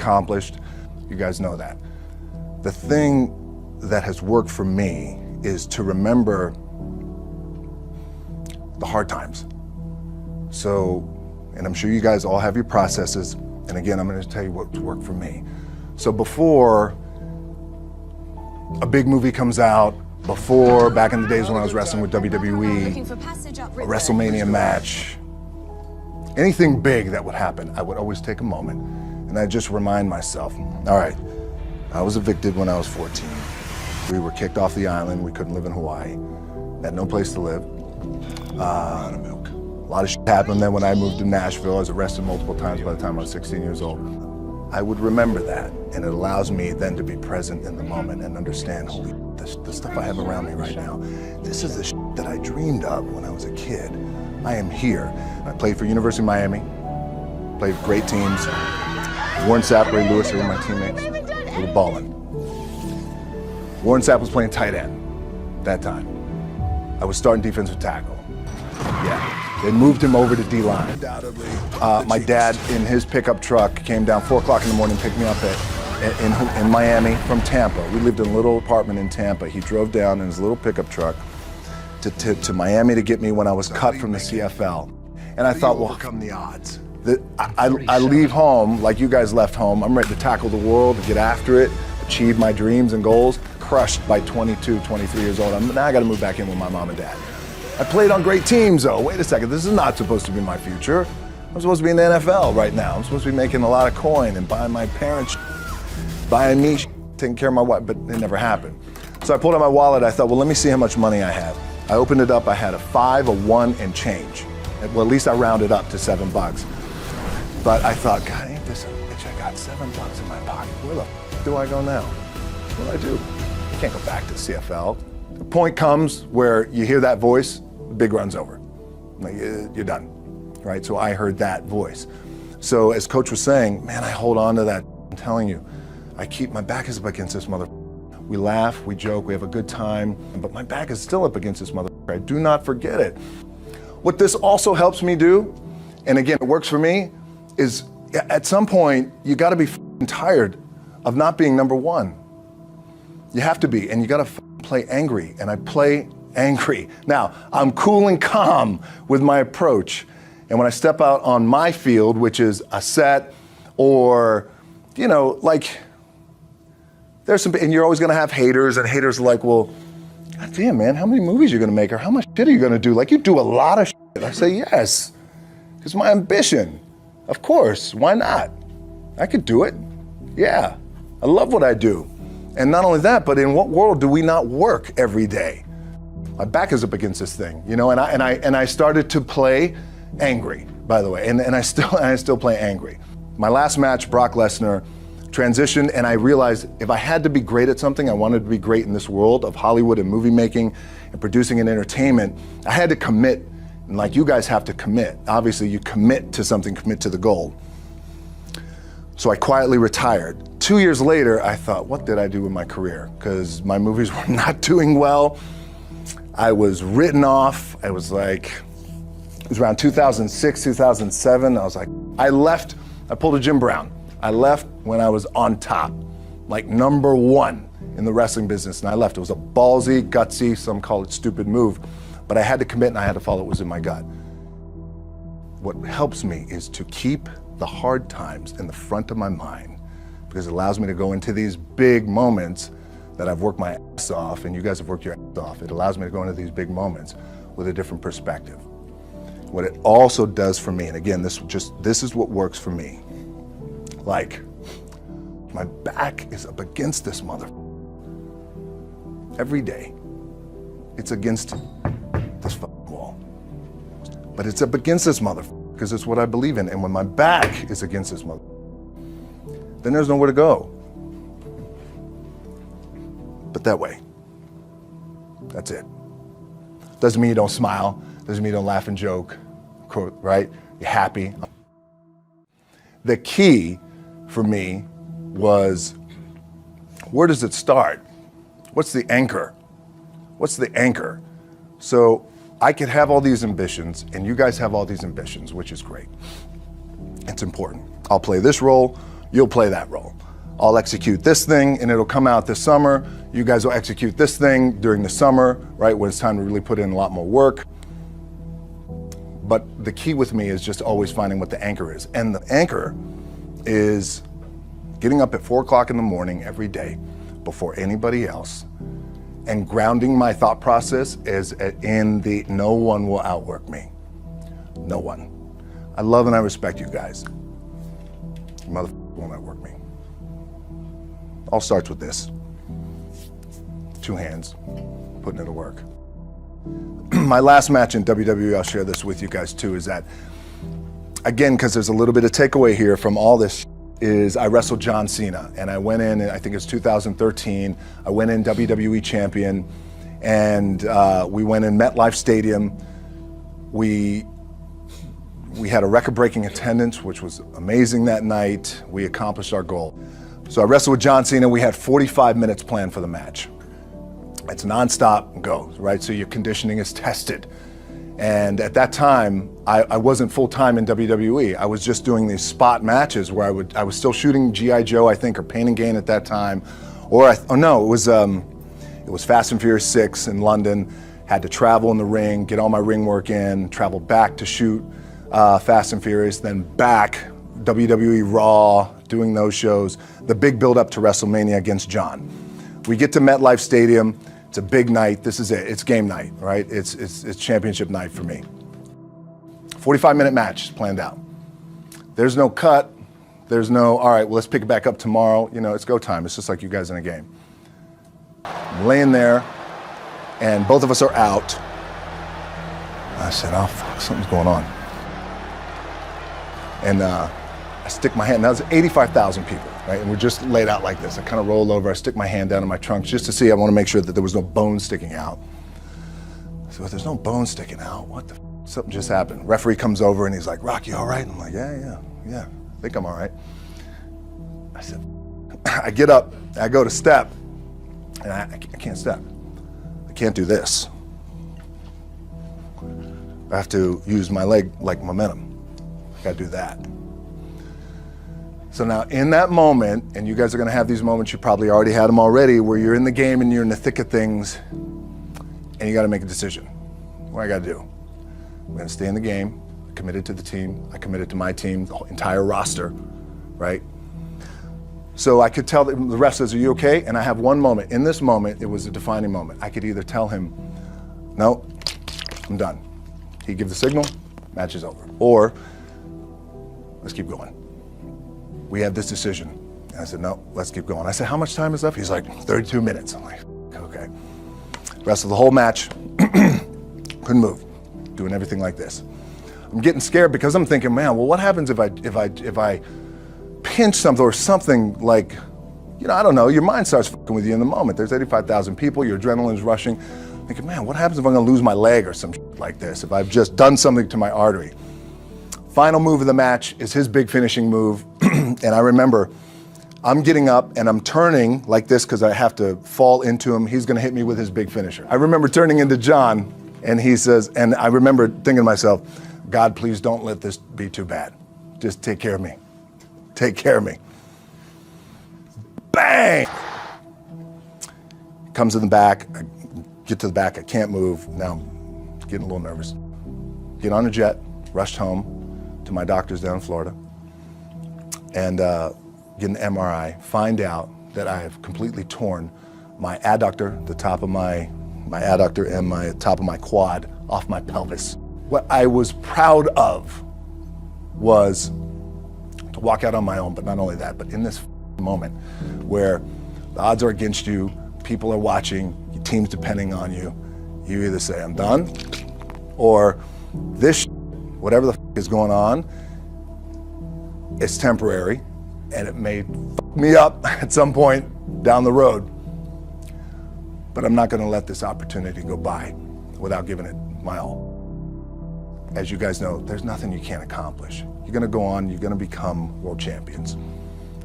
accomplished. You guys know that. The thing that has worked for me is to remember the hard times. So, and I'm sure you guys all have your processes. And again, I'm going to tell you what's worked for me. So before a big movie comes out, before, back in the days when I was wrestling with WWE, a WrestleMania match, anything big that would happen, I would always take a moment and I'd just remind myself, all right, I was evicted when I was 14. We were kicked off the island. We couldn't live in Hawaii. Had no place to live. A lot of shit happened then when I moved to Nashville. I was arrested multiple times by the time I was 16 years old. I would remember that, and it allows me then to be present in the moment and understand, holy, the stuff I have around me right now, this is the shit that I dreamed of when I was a kid. I am here. I played for University of Miami, played great teams. Warren Sapp, Ray Lewis, they were my teammates. They were balling. Warren Sapp was playing tight end that time. I was starting defensive tackle. Yeah. They moved him over to D-line. My dad, in his pickup truck, came down 4 o'clock in the morning, picked me up in Miami from Tampa. We lived in a little apartment in Tampa. He drove down in his little pickup truck to Miami to get me when I was cut from the CFL. And I thought, well, come the odds. I leave home like you guys left home. I'm ready to tackle the world, to get after it, achieve my dreams and goals. Crushed by 22, 23 years old. Now I got to move back in with my mom and dad. I played on great teams, though. Wait a second, this is not supposed to be my future. I'm supposed to be in the NFL right now. I'm supposed to be making a lot of coin and buying my parents, buying me, taking care of my wife, but it never happened. So I pulled out my wallet. I thought, well, let me see how much money I have. I opened it up. I had a 5, a 1, and change. Well, at least I rounded up to $7. But I thought, God, ain't this a bitch? I got $7 in my pocket. Where the f do I go now? What do I do? I can't go back to CFL. The point comes where you hear that voice, the big run's over. Like, you're done, right? So I heard that voice. So as Coach was saying, man, I hold on to that. I'm telling you, my back is up against this mother. We laugh, we joke, we have a good time, but my back is still up against this mother. I do not forget it. What this also helps me do, and again, it works for me, is at some point, you gotta be tired of not being number one. You have to be, and you gotta play angry, and I play angry. Now, I'm cool and calm with my approach, and when I step out on my field, which is a set, or, you know, like, there's some, and you're always gonna have haters, and haters are like, well, God damn, man, how many movies are you gonna make, or how much shit are you gonna do? Like, you do a lot of shit. I say, yes, it's my ambition. Of course, why not? I could do it, yeah. I love what I do. And not only that, but in what world do we not work every day? My back is up against this thing, you know, and I started to play angry, by the way, and I still play angry. My last match, Brock Lesnar, transitioned, and I realized if I had to be great at something, I wanted to be great in this world of Hollywood and movie making and producing and entertainment, I had to commit, and like you guys have to commit. Obviously, you commit to something, commit to the goal. So I quietly retired. 2 years later, I thought, what did I do with my career? Because my movies were not doing well. I was written off. I was like, it was around 2006, 2007. I was like, I left, I pulled a Jim Brown. I left when I was on top, like #1 in the wrestling business, and I left. It was a ballsy, gutsy, some call it stupid move, but I had to commit and I had to follow what was in my gut. What helps me is to keep the hard times in the front of my mind, because it allows me to go into these big moments that I've worked my ass off, and you guys have worked your ass off. It allows me to go into these big moments with a different perspective. What it also does for me, and again, this is what works for me. Like, my back is up against this mother. Every day, it's against this fucking wall. But it's up against this mother, because it's what I believe in. And when my back is against this mother, then there's nowhere to go. But that way, that's it. Doesn't mean you don't smile, doesn't mean you don't laugh and joke, right? You're happy. The key for me was, where does it start? What's the anchor? What's the anchor? So I could have all these ambitions, and you guys have all these ambitions, which is great. It's important. I'll play this role, you'll play that role. I'll execute this thing and it'll come out this summer. You guys will execute this thing during the summer, right, when it's time to really put in a lot more work. But the key with me is just always finding what the anchor is. And the anchor is getting up at 4 o'clock in the morning every day before anybody else and grounding my thought process is in the no one will outwork me. No one. I love and I respect you guys. You motherfucker won't outwork me. All starts with this. 2 hands, putting it to work. My last match in WWE, I'll share this with you guys too, is that, again, because there's a little bit of takeaway here from all this, is I wrestled John Cena, and I went in, I think it was 2013, I went in WWE champion, and we went in MetLife Stadium. We had a record-breaking attendance, which was amazing that night. We accomplished our goal. So I wrestled with John Cena. We had 45 minutes planned for the match. It's nonstop, go, right? So your conditioning is tested. And at that time, I wasn't full-time in WWE. I was just doing these spot matches where I was still shooting G.I. Joe, I think, or Pain and Gain at that time. Or, it was Fast and Furious 6 in London. Had to travel in the ring, get all my ring work in, travel back to shoot Fast and Furious, then back, WWE Raw, doing those shows. The big build-up to WrestleMania against John. We get to MetLife Stadium. It's a big night. This is it. It's game night, right? It's championship night for me. 45-minute match planned out. There's no cut. There's no, all right, well, let's pick it back up tomorrow. You know, it's go time. It's just like you guys in a game. I'm laying there, and both of us are out. I said, oh, fuck, something's going on. And I stick my hand, now there's 85,000 people, right? And we're just laid out like this. I kind of roll over, I stick my hand down in my trunk just to see, I want to make sure that there was no bone sticking out. So if there's no bone sticking out, what the f? Something just happened. Referee comes over and he's like, Rock, you all right? I'm like, yeah, I think I'm all right. I said, I get up, I go to step, and I can't step. I can't do this. I have to use my leg like momentum. I gotta do that. So now in that moment, and you guys are gonna have these moments, you probably already had them already, where you're in the game and you're in the thick of things, and you gotta make a decision. What I gotta do? I'm gonna stay in the game, committed to the team, I committed to my team, the entire roster, right? So I could tell the ref says, are you okay? And I have one moment. In this moment, it was a defining moment. I could either tell him, no, I'm done. He'd give the signal, match is over. Or, let's keep going. We have this decision. And I said, no, let's keep going. I said, how much time is left? He's like, 32 minutes. I'm like, okay. Rest of the whole match, couldn't move, doing everything like this. I'm getting scared because I'm thinking, man, well, what happens if I pinch something or something like, you know, I don't know, your mind starts fucking with you in the moment. There's 85,000 people, your adrenaline's rushing. Thinking, man, what happens if I'm gonna lose my leg or some shit like this, if I've just done something to my artery? Final move of the match is his big finishing move. And I remember I'm getting up and I'm turning like this because I have to fall into him. He's gonna hit me with his big finisher. I remember turning into John and he says, and I remember thinking to myself, God, please don't let this be too bad. Just take care of me. Take care of me. Bang! Comes in the back, I get to the back, I can't move. Now I'm getting a little nervous. Get on a jet, rushed home to my doctor's down in Florida, and get an MRI, find out that I have completely torn my adductor, the top of my adductor and my top of my quad off my pelvis. What I was proud of was to walk out on my own, but not only that, but in this moment where the odds are against you, people are watching, your team's depending on you, you either say, I'm done, or this whatever the is going on, it's temporary, and it may fuck me up at some point down the road. But I'm not gonna let this opportunity go by without giving it my all. As you guys know, there's nothing you can't accomplish. You're gonna go on, you're gonna become world champions.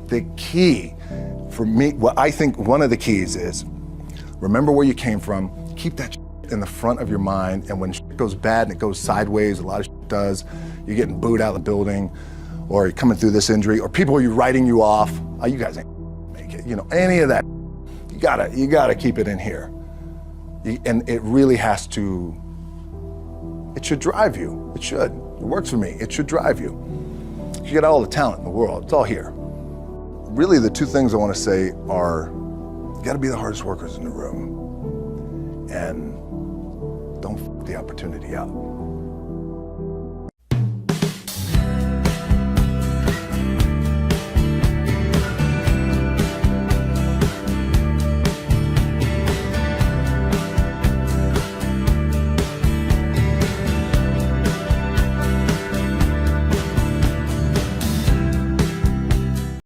The key for me, what I think one of the keys is, remember where you came from, keep that in the front of your mind, and when shit goes bad and it goes sideways, a lot of shit does, you're getting booed out of the building, or you're coming through this injury, or people are writing you off. Oh, you guys ain't make it. You know, any of that. You gotta keep it in here. And it really has to, it should drive you. It should. It works for me. It should drive you. You get all the talent in the world. It's all here. Really, the two things I want to say are, you got to be the hardest workers in the room, and don't f the opportunity out.